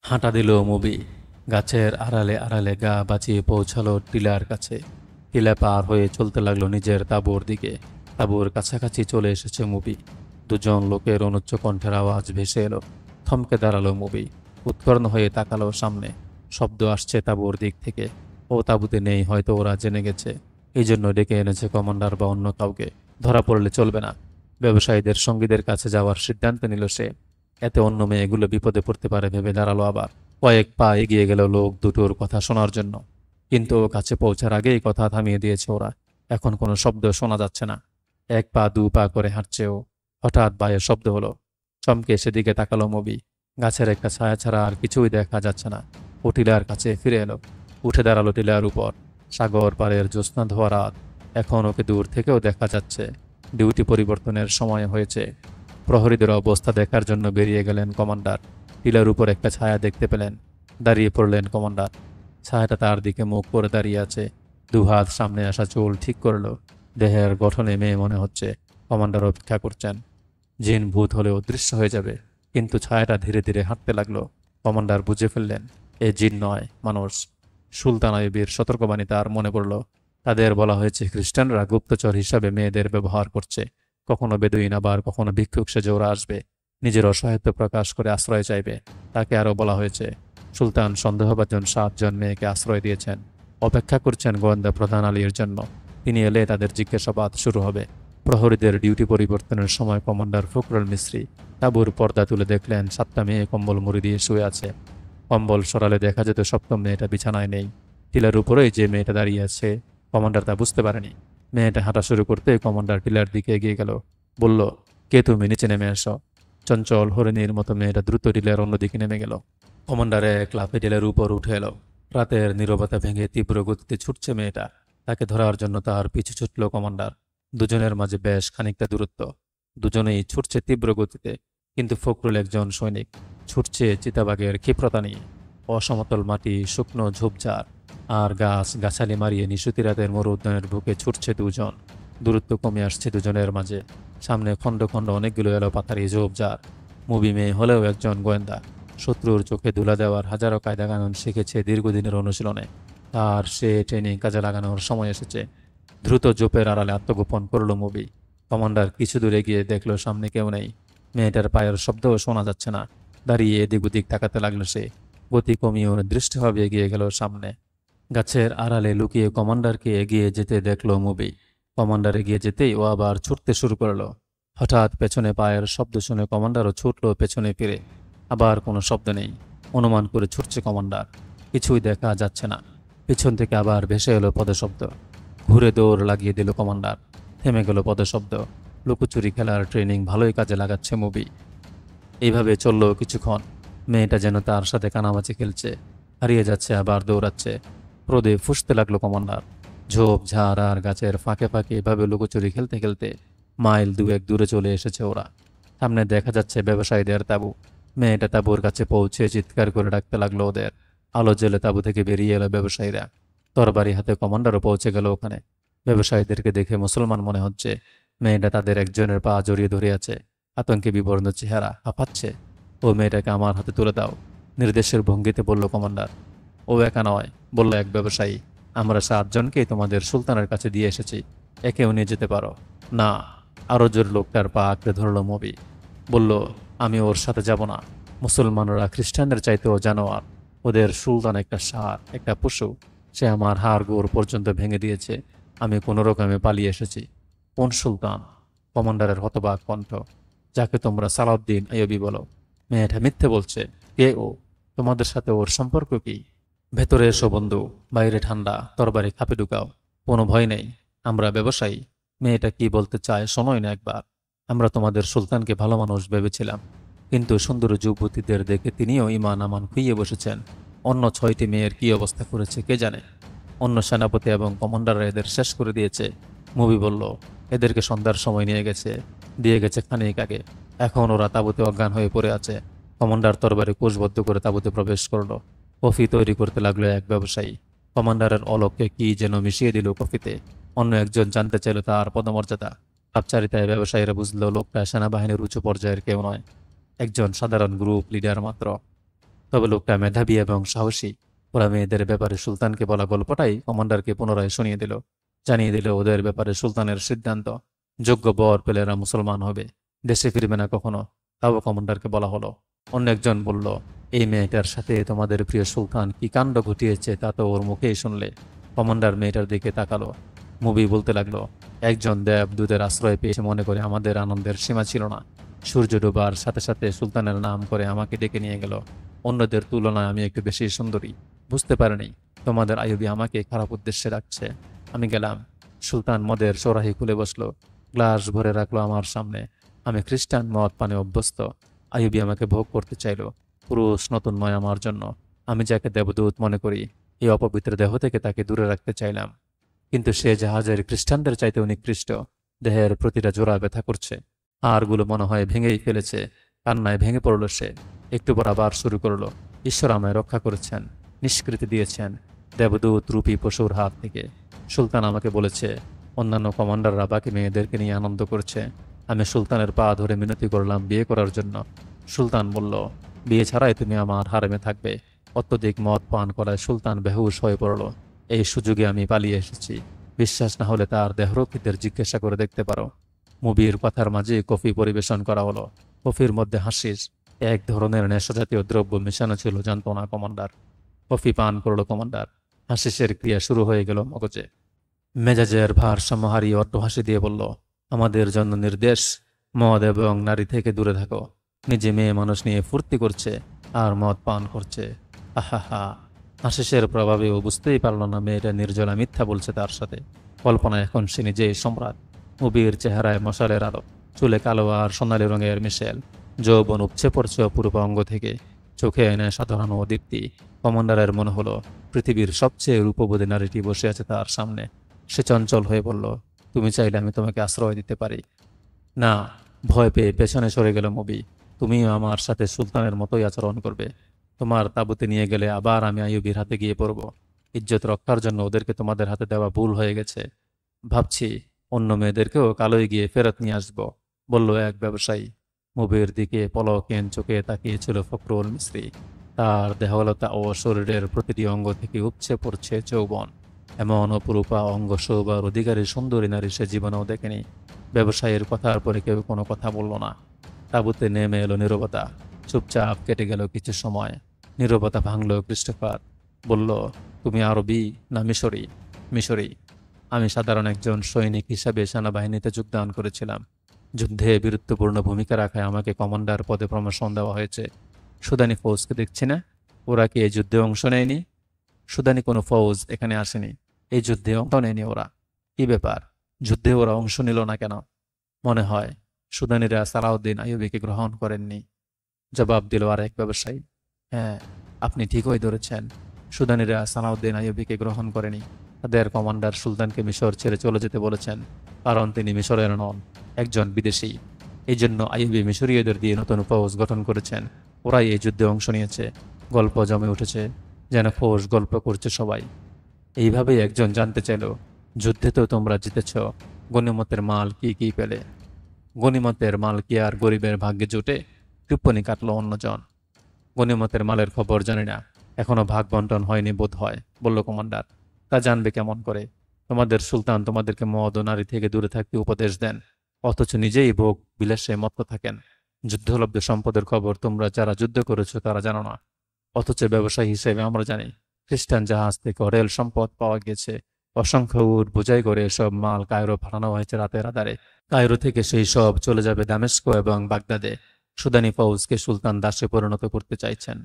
হাঁটা দিল মুবি। গাছের আড়ালে আড়ালে গা বাঁচিয়ে পৌঁছালো টিলার কাছে। টিলা পার হয়ে চলতে লাগলো নিজের তাঁবুর দিকে। তাঁবুর কাছাকাছি চলে এসেছে মুবি। দুজন লোকের অনুচ্চ কণ্ঠের আওয়াজ ভেসে এলো। থমকে দাঁড়ালো মুবি। উৎকর্ণ হয়ে তাকালো সামনে। শব্দ আসছে তাঁবুর দিক থেকে। ও তাঁবুতে নেই, হয়তো ওরা জেনে গেছে। এই জন্য ডেকে এনেছে কমান্ডার বা অন্য কাউকে। ধরা পড়লে চলবে না। ব্যবসায়ীদের সঙ্গীদের কাছে যাওয়ার সিদ্ধান্ত নিল সে। এতে অন্য মেয়েগুলো বিপদে পড়তে পারে ভেবে দাঁড়ালো আবার। কয়েক পা এগিয়ে গেল লোক দুটোর কথা শোনার জন্য। কিন্তু ও কাছে পৌঁছার আগেই কথা থামিয়ে দিয়েছে ওরা। এখন কোনো শব্দ শোনা যাচ্ছে না। এক পা দু পা করে হাঁটছে ও। হঠাৎ বায়ে শব্দ হলো। চমকে সেদিকে তাকালো মবি। গাছের একটা ছায়া ছাড়া আর কিছুই দেখা যাচ্ছে না। ও টিলার কাছে ফিরে এলো। উঠে দাঁড়ালো টিলার উপর। সাগর পাড়ের জ্যোৎস্না ধোয়া রাত। এখন ওকে দূর থেকেও দেখা যাচ্ছে। ডিউটি পরিবর্তনের সময় হয়েছে। প্রহরীদের অবস্থা দেখার জন্য বেরিয়ে গেলেন কমান্ডার। টিলার উপর একটা ছায়া দেখতে পেলেন। দাঁড়িয়ে পড়লেন কমান্ডার। ছায়াটা তার দিকে মুখ করে দাঁড়িয়ে আছে। দুহাত সামনে আসা চুল ঠিক করলো। দেহের গঠনে মেয়ে মনে হচ্ছে। কমান্ডার অপেক্ষা করছেন। জিন ভূত হলে অদৃশ্য হয়ে যাবে। কিন্তু ছায়াটা ধীরে ধীরে হাঁটতে লাগলো। কমান্ডার বুঝে ফেললেন এ জিন নয়, মানুষ। সুলতান আইয়ুবের সতর্কবাণী তার মনে পড়ল। তাদের বলা হয়েছে খ্রিস্টানরা গুপ্তচর হিসাবে মেয়েদের ব্যবহার করছে। কখনো বেদুইন, আবার কখনো ভিক্ষুক সেজে ওরা আসবে। নিজের অসহায়ত্ব প্রকাশ করে আশ্রয় চাইবে। তাকে আরও বলা হয়েছে সুলতান সন্দেহভাজন 7 জন মেয়েকে আশ্রয় দিয়েছেন। অপেক্ষা করছেন গোয়েন্দা প্রধান আলীর জন্য। তিনি এলে তাদের জিজ্ঞাসাবাদ শুরু হবে। প্রহরীদের ডিউটি পরিবর্তনের সময় কমান্ডার ফখরুল মিস্ত্রি তাঁবুর পর্দা তুলে দেখলেন 7টা মেয়ে কম্বল মুড়ি দিয়ে শুয়ে আছে। কম্বল সরালে দেখা যেত সপ্তম মেয়েটা বিছানায় নেই। টিলার উপরেই যে মেয়েটা দাঁড়িয়ে আছে। কমান্ডার তা বুঝতে পারেনি। মেয়েটা হাঁটা শুরু করতে কমান্ডার টিলার দিকে এগিয়ে গেল। বলল, কে তুমি? নিচে নেমে এসো। চঞ্চল হরিণীর মতো মেয়েটা দ্রুত টিলার অন্যদিকে নেমে গেল। কমান্ডার এক লাফে টিলার উপর উঠে এলো। রাতের নীরবতা ভেঙে তীব্র গতিতে ছুটছে মেয়েটা। তাকে ধরার জন্য তার পিছু ছুটল কমান্ডার। দুজনের মাঝে বেশ খানিকটা দূরত্ব। দুজনেই ছুটছে তীব্র গতিতে। কিন্তু ফখরুল একজন সৈনিক। ছুটছে চিতাবাঘের ক্ষিপ্রতা নিয়ে। অসমতল মাটি, শুকনো ঝোপঝাড় আর গাছ গাছালি মারিয়ে নিশুতি রাতের মরু উদ্যানের বুকে ছুটছে দুজন। দূরত্ব কমে আসছে দুজনের মাঝে। সামনে খণ্ড খণ্ড অনেকগুলো এলো পাতারি ঝোপঝাড়। মুভি মেয়ে হলেও একজন গোয়েন্দা। শত্রুর চোখে ধুলা দেওয়ার হাজারো কায়দা কানুন শিখেছে দীর্ঘদিনের অনুশীলনে। তার সে ট্রেনিং কাজে লাগানোর সময় এসেছে। দ্রুত জোপের আড়ালে আত্মগোপন করল মুভি। কমান্ডার কিছু দূরে গিয়ে দেখলো সামনে কেউ নেই। মেয়েটার পায়ের শব্দও শোনা যাচ্ছে না। দাঁড়িয়ে এদিক ওদিক তাকাতে লাগলো সে। গতি কমিয়ে দৃষ্টিভাবে এগিয়ে গেল সামনে। গাছের আড়ালে লুকিয়ে কমান্ডারকে এগিয়ে যেতে দেখলো মুভি। কমান্ডার এগিয়ে যেতেই ও আবার ছুটতে শুরু করলো। হঠাৎ পেছনে পায়ের শব্দ শুনে কমান্ডারও ছুটলো পেছনে ফিরে। আবার কোনো শব্দ নেই। অনুমান করে ছুটছে কমান্ডার। কিছুই দেখা যাচ্ছে না। পিছন থেকে আবার ভেসে এলো পদশব্দ। ঘুরে দৌড় লাগিয়ে দিল কমান্ডার। থেমে গেল পদশব্দ। লুকোচুরি খেলার ট্রেনিং ভালোই কাজে লাগাচ্ছে মুভি। এইভাবে চলল কিছুক্ষণ। মেয়েটা যেন তার সাথে কানামাছি খেলছে। হারিয়ে যাচ্ছে আবার দৌড়াচ্ছে। রোদে ফুঁসতে লাগলো কমান্ডার। ঝোপ ঝাড় আর গাছের ফাঁকে ফাঁকে এভাবে লুকোচুরি খেলতে খেলতে মাইল দুয়েক দূরে চলে এসেছে ওরা। সামনে দেখা যাচ্ছে ব্যবসায়ীদের তাঁবু। মেয়েটা তাঁবুর কাছে পৌঁছে চিৎকার করে ডাকতে লাগলো ওদের। আলো জ্বেলে তাঁবু থেকে বেরিয়ে এলো ব্যবসায়ীরা। তরবারি হাতে কমান্ডারও পৌঁছে গেল ওখানে। ব্যবসায়ীদেরকে দেখে মুসলমান মনে হচ্ছে। মেয়েটা তাদের একজনের পা জড়িয়ে ধরে আছে। আতঙ্কে বিবর্ণ চেহারা, হাঁপাচ্ছে। ও মেয়েটাকে আমার হাতে তুলে দাও, নির্দেশের ভঙ্গিতে বলল কমান্ডার। ও একা নয়, বলল এক ব্যবসায়ী। আমরা 7 জনকেই তোমাদের সুলতানের কাছে দিয়ে এসেছি। একেও নিয়ে যেতে পারো। না। আরো জোর লোকটার পা আঁকড়ে ধরল মবি। বলল, আমি ওর সাথে যাব না। মুসলমানরা খ্রিস্টানদের চাইতেও জানোয়ার। ওদের সুলতান একটা ষাঁড়, একটা পশু। সে আমার হাড় গোড় পর্যন্ত ভেঙে দিয়েছে। আমি কোনো রকমে পালিয়ে এসেছি। কোন সুলতান? কমান্ডারের হতবাক কণ্ঠ। যাকে তোমরা সালাউদ্দিন আইয়ুবী বলো। মেয়েটা মিথ্যে বলছে। কে ও? তোমাদের সাথে ওর সম্পর্ক কি? ভেতরে এসো বন্ধু, বাইরে ঠান্ডা, তরবারি খাপে ঢুকাও। কোনো ভয় নেই। আমরা ব্যবসায়ী। মেয়েটা কি বলতে চায় শোনোই না একবার। আমরা তোমাদের সুলতানকে ভালো মানুষ ভেবেছিলাম। কিন্তু সুন্দর যুবতীদের দেখে তিনিও ইমান আমান খুইয়ে বসেছেন। অন্য 6টি মেয়ের কি অবস্থা করেছে কে জানে। অন্য সেনাপতি এবং কমান্ডাররা এদের শেষ করে দিয়েছে। মুভি বলল, এদেরকে সন্ধ্যার সময় দিয়ে গেছে খানিক আগে। এখন ওরা তাঁবুতে অজ্ঞান হয়ে পড়ে আছে। কমান্ডার তরবারি কোষবদ্ধ করে তাঁবুতে প্রবেশ করলো। কফি তৈরি করতে লাগলো এক ব্যবসায়ী। কমান্ডারের অলক্ষ্যে কি যেন মিশিয়ে দিল কফিতে। অন্য একজন জানতে চাইল তার পদমর্যাদা। আবচারিতায় ব্যবসায়ীরা বুঝলো লোকটা সেনাবাহিনীর উঁচু পর্যায়ের কেউ নয়। একজন সাধারণ গ্রুপ লিডার মাত্র। তবে লোকটা মেধাবী এবং সাহসী। ওরা মেয়েদের ব্যাপারে সুলতানকে বলা গল্পটাই কমান্ডারকে পুনরায় শুনিয়ে দিল, জানিয়ে দিল ওদের ব্যাপারে সুলতানের সিদ্ধান্ত, যোগ্য বর পেলে এরা মুসলমান হবে, দেশে ফিরবে না কখনো। তাও কমান্ডারকে বলা হলো। অন্য একজন বলল, এই মেয়েটার সাথে তোমাদের প্রিয় সুলতান কি কাণ্ড ঘটিয়েছে তা তো ওর মুখেই শুনলে। কমান্ডার মেয়েটার দিকে তাকালো। মুভি বলতে লাগলো, একজন দেবদূতের আশ্রয় পেয়েছে মনে করে আমাদের আনন্দের সীমা ছিল না। সূর্য ডোবার সাথে সাথে সুলতানের নাম করে আমাকে ডেকে নিয়ে গেল। অন্যদের তুলনায় আমি একটু বেশি সুন্দরী। বুঝতে পারিনি তোমাদের আইয়ুবী আমাকে খারাপ উদ্দেশ্যে রাখছে। আমি গেলাম। সুলতান মদের সোরাহি খুলে বসলো, গ্লাস ভরে রাখলো আমার সামনে। আমি খ্রিস্টান, মদ পানে অভ্যস্ত। আইয়ুবী আমাকে ভোগ করতে চাইল। পুরুষ নতুন নয় আমার জন্য। আমি যাকে দেবদূত মনে করি, এই অপবিত্র দেহ থেকে তাকে দূরে রাখতে চাইলাম। কিন্তু সে জাহাজের খ্রিস্টানদের চাইতেও নিকৃষ্ট। দেহের প্রতিটা জোড়া ব্যথা করছে। হাড়গুলো মনে হয় ভেঙেই ফেলেছে। কান্নায় ভেঙে পড়ল সে। একটু পর আবার শুরু করলো, ঈশ্বর আমায় রক্ষা করেছেন, নিষ্কৃতি দিয়েছেন দেবদূত রূপী পশুর হাত থেকে। সুলতান আমাকে বলেছে অন্যান্য কমান্ডাররা বাকি মেয়েদেরকে নিয়ে আনন্দ করছে। আমি সুলতানের পা ধরে মিনতি করলাম বিয়ে করার জন্য। সুলতান বলল, বিয়ে ছাড়াই তুমি আমার হারেমে থাকবে। অত্যধিক মদ পান করায় সুলতান বেহুশ হয়ে পড়ল। এই সুযোগে আমি পালিয়ে এসেছি। বিশ্বাস না হলে তার দেহরক্ষীদের জিজ্ঞাসা করে দেখতে পারো। মুভির কথার মাঝে কফি পরিবেশন করা হলো। কফির মধ্যে হাসিস, এক ধরনের নেশাজাতীয় দ্রব্য মেশানো ছিল জানতো না কমান্ডার। কফি পান করলো কমান্ডার। হাসিসের ক্রিয়া শুরু হয়ে গেল মগজে। মেজাজের ভারসাম্য হারিয়ে অট্ট হাসি দিয়ে বলল, আমাদের জন্য নির্দেশ, মদ এবং নারী থেকে দূরে থাকো। নিজে মেয়ে মানুষ নিয়ে ফুর্তি করছে আর মদ পান করছে। আহা, হাসিসের প্রভাবে ও বুঝতেই পারল না মেয়েটা নির্জলা মিথ্যা বলছে তার সাথে। কল্পনা এখন সে নিজেই সম্রাট। মুবির চেহারায় মশালের আলো, চুলে কালো আর সোনালি রঙের মিশেল, যৌবন উপচে পড়ছে অপূর্ব অঙ্গ থেকে। চোখে এনে সাধারণ ও দীপ্তি। কমান্ডারের মনে হলো পৃথিবীর সবচেয়ে রূপবতী নারীটি বসে আছে তার সামনে। সে চঞ্চল হয়ে বলল, তুমি চাইলে আমি তোমাকে আশ্রয় দিতে পারি। না। ভয় পেয়ে পেছনে সরে গেল মুবি। তুমিও আমার সাথে সুলতানের মতোই আচরণ করবে। তোমার তাঁবুতে নিয়ে গেলে আবার আমি আইয়ুবীর হাতে গিয়ে পড়ব। ইজ্জত রক্ষার জন্য ওদেরকে তোমাদের হাতে দেওয়া ভুল হয়ে গেছে। ভাবছি অন্য মেয়েদেরকেও কালোই গিয়ে ফেরত নিয়ে আসব, বলল এক ব্যবসায়ী। মুভির দিকে পলকহীন চোখে তাকিয়েছিল ফখরুল মিস্ত্রি। তার দেহলতা ও শরীরের প্রতিটি অঙ্গ থেকে উপচে পড়ছে যৌবন। এমন অপরূপা অঙ্গ শোভার অধিকারী সুন্দরী নারী সে জীবনেও দেখেনি। ব্যবসায়ীর কথার পরে কেউ কোনো কথা বলল না। তাঁবুতে নেমে এলো নীরবতা। চুপচাপ কেটে গেল কিছু সময়। নীরবতা ভাঙল ক্রিস্টোফার। বলল, তুমি আরবি না মিশরি? মিশরি। আমি সাধারণ একজন সৈনিক হিসাবে সেনাবাহিনীতে যোগদান করেছিলাম। যুদ্ধে বীরত্বপূর্ণ ভূমিকা রাখায় আমাকে কমান্ডার পদে প্রমোশন দেওয়া হয়েছে। সুদানি ফৌজকে দেখছি না? ওরা কি এই যুদ্ধে অংশ নেয়নি? সুদানি কোনো ফৌজ এখানে আসেনি। এই যুদ্ধে অংশ নেয়নি ওরা। কি ব্যাপার, যুদ্ধে ওরা অংশ নিল না কেন? মনে হয় সুদানিরা সালাউদ্দিন আইয়ুবীকে গ্রহণ করেননি, জবাব দিল আর এক ব্যবসায়ী। হ্যাঁ, আপনি ঠিকই ধরেছেন। সুদানিরা সালাউদ্দিন আইয়ুবীকে গ্রহণ করেনি। তাদের কমান্ডার সুলতানকে মিশর ছেড়ে চলে যেতে বলেছেন, কারণ তিনি মিশরের নন, একজন বিদেশী। এই জন্য আইয়ুবী মিশরীয়দের দিয়ে নতুন ফৌজ গঠন করেছেন। ওরাই এই যুদ্ধে অংশ নিয়েছে। গল্প জমে উঠেছে, যেন ফৌজ গল্প করছে সবাই। এইভাবেই একজন জানতে চাইল, যুদ্ধে তো তোমরা জিতেছ, গনিমতের মাল কি কি পেলে? গনিমতের মাল কি আর গরিবের ভাগ্যে জুটে? টিপ্পনি কাটল অন্যজন। গনিমতের মালের খবর জানি না, এখনো ভাগ বন্টন হয়নি বোধ হয়, বলল কমান্ডার। তা জানবে কেমন করে? তোমাদের সুলতান তোমাদেরকে মদ ও নারী থেকে দূরে থাকতে উপদেশ দেন, অথচ নিজেই ভোগ বিলাসে মত্ত থাকেন। যুদ্ধলব্ধ সম্পদের খবর তোমরা যারা যুদ্ধ করেছ তারা জানো না, অথচ ব্যবসায়ী হিসেবে আমরা জানি। খ্রিস্টান জাহাজ থেকে রেল সম্পদ পাওয়া গেছে। অসংখ্য উট বোঝাই করে এসব মাল কায়রো পাঠানো হয়েছে রাতের আধারে। কায়রো থেকে সেই সব চলে যাবে দামেস্ক এবং বাগদাদে। সুদানি ফৌজকে সুলতান দাসে পরিণত করতে চাইছেন।